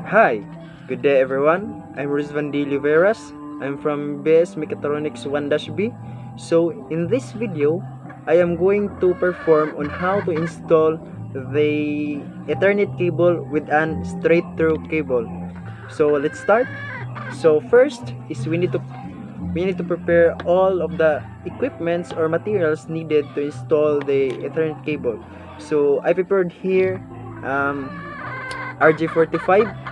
Hi, good day everyone. I'm Ruzvan Lloveras. I'm from Mechatronics 1-B. So in this video, I am going to perform on how to install the Ethernet cable with an straight through cable. So let's start. So first is we need to prepare all of the equipments or materials needed to install the Ethernet cable. So I prepared here RJ45.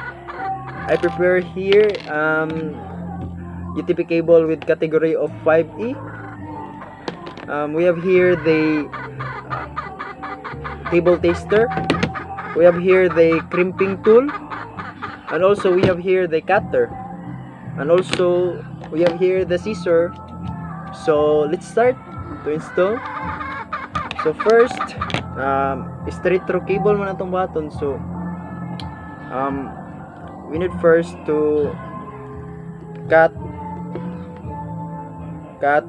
I prepare here UTP cable with category of 5E. We have here the cable tester. We have here the crimping tool, and also we have here the cutter, and also we have here the scissor. So let's start to install. So first, straight through cable man atong button. So we need first to cut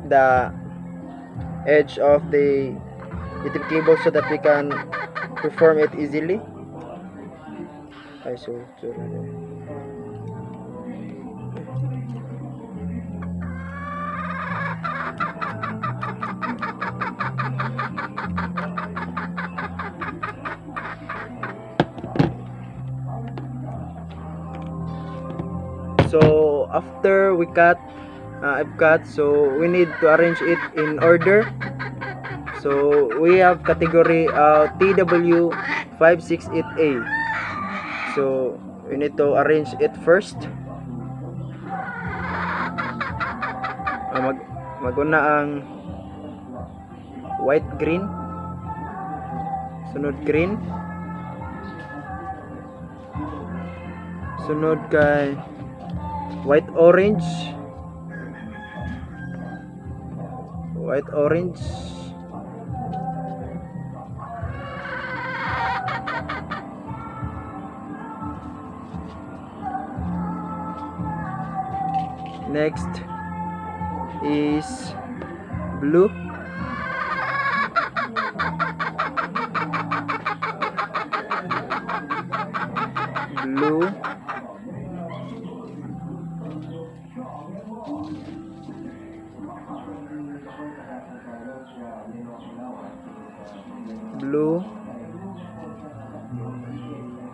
the edge of the UTP cable so that we can perform it easily. So after we cut, I've cut, so we need to arrange it in order. So we have category TW568A. So we need to arrange it first. Maguna ang white green, sunod green, sunod kay white orange, next is blue,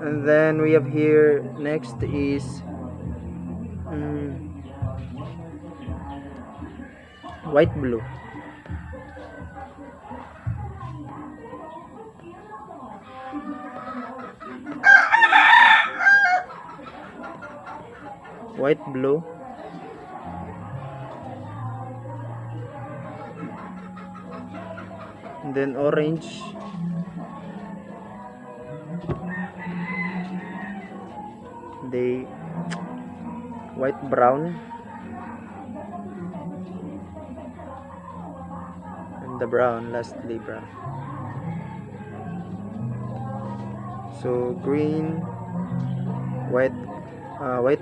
and then we have here next is white blue. And then orange, the white brown, and the brown, lastly brown. So green, white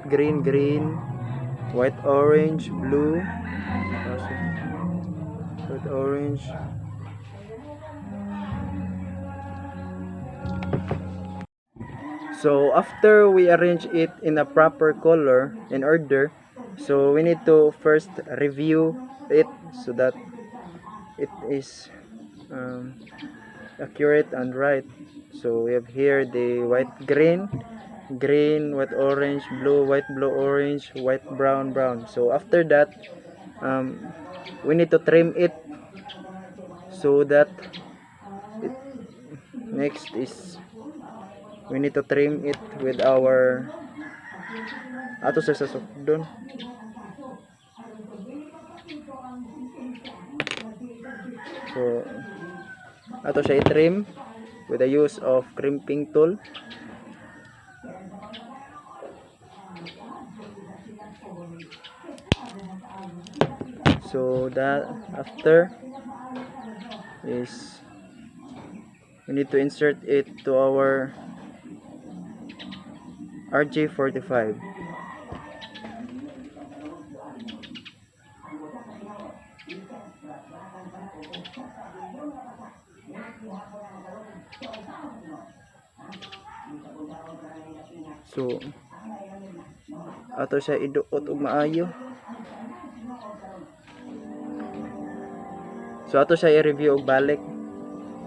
green, white orange, blue, white orange. So after we arrange it in a proper color and order, so we need to first review it so that it is accurate and right. So we have here the white green, white orange, blue, orange, white brown. So after that, we need to trim it so that next is we need to trim it with our ato sa sasukdon. So ato siya i-trim with the use of crimping tool. So that after is we need to insert it to our RJ45. So ato siya iduot og maayo. So ato siya i-review og balik.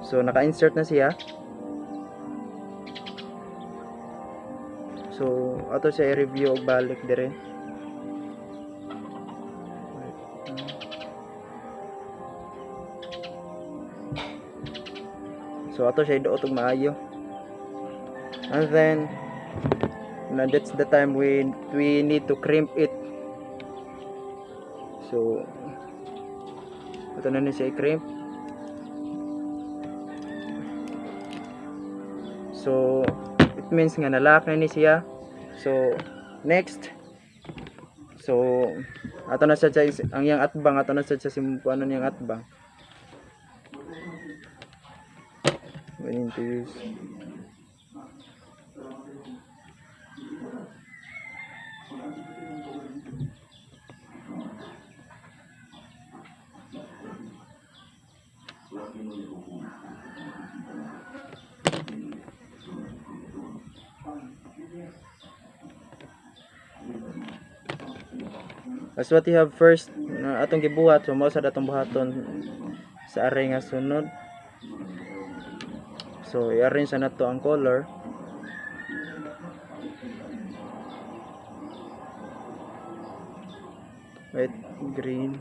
So naka-insert na siya. So ato siya i-review og balik dire. So ato siya iduot og maayo. And then that's the time we need to crimp it. So ito na siya i-crimp. So it means nga nalock na ni siya. So next, so ato na sa ang yang atbang, ato na sa simpuanon yang atbang. We need to use as what you have first atong gibuhat. So mao sad atong buhaton sa aray nga sunod. So i-arrange na to ang color. White, green,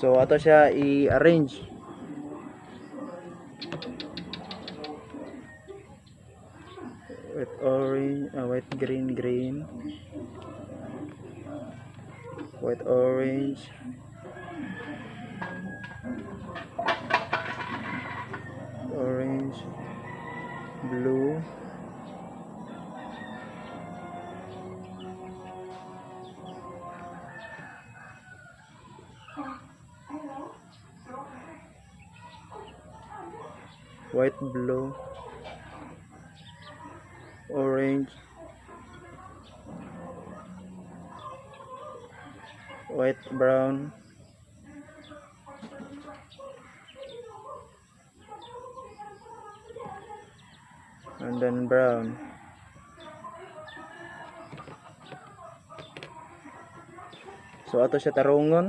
so ato siya i-arrange. White, orange, white, green, green, white, orange, orange, blue, white, blue, orange, white, brown, and then brown. So ato siya tarungon.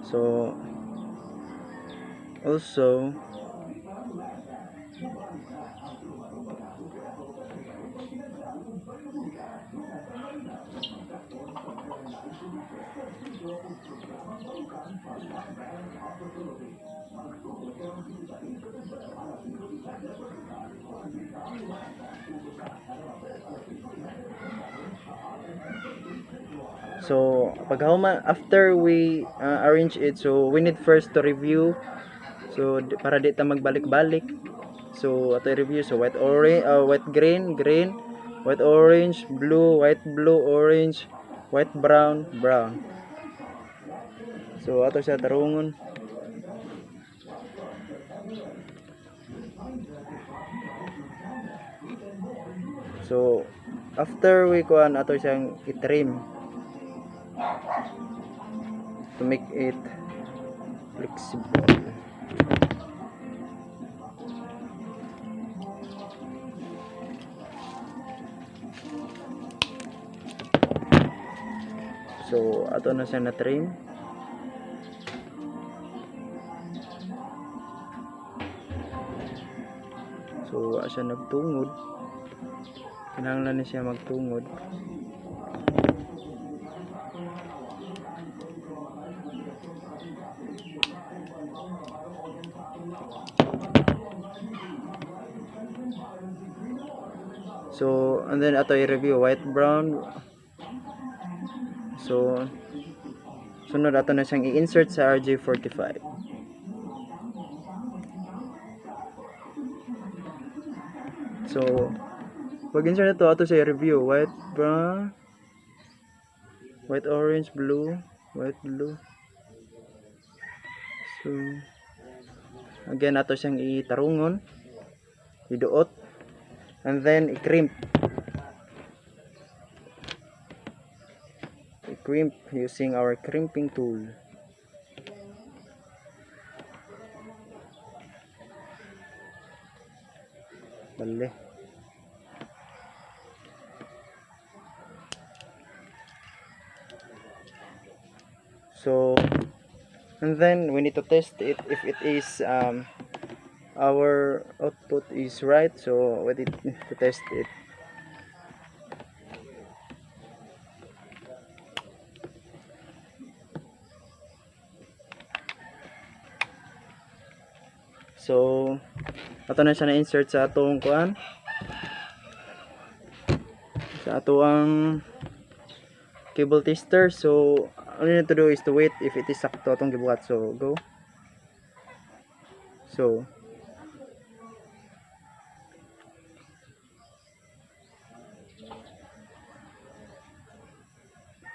So also so pag after we arrange it, so we need first to review. So para di ta magbalik-balik. So ato review. So white, orange, white, green, green, white, orange, blue, white, blue, orange, white, brown, brown. So ato siya tarungon. So after we kuan ato siyang i-trim to make it flexible. So ato na siya na trim. So siya nagtungod. Kinahanglan na siya magtungod. So and then ato i-review white, brown. So Sunod ato na siyang i-insert sa RJ45. So pag-insert na to ato sa review white, brown, white, orange, blue, white, blue. So again ato siyang itarungon, iduot, and then i-crimp using our crimping tool. Bale. So and then we need to test it if it is our output is right. So we need to test it. So ato na siya na-insert sa atong kuan, sa atong cable tester. So all you need to do is to wait if it is sakto atong gibuhat. So go.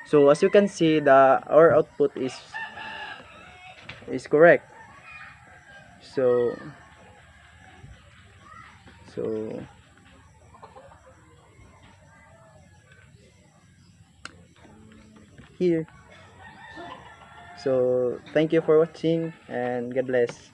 So as you can see, our output is correct. So here. So thank you for watching and God bless.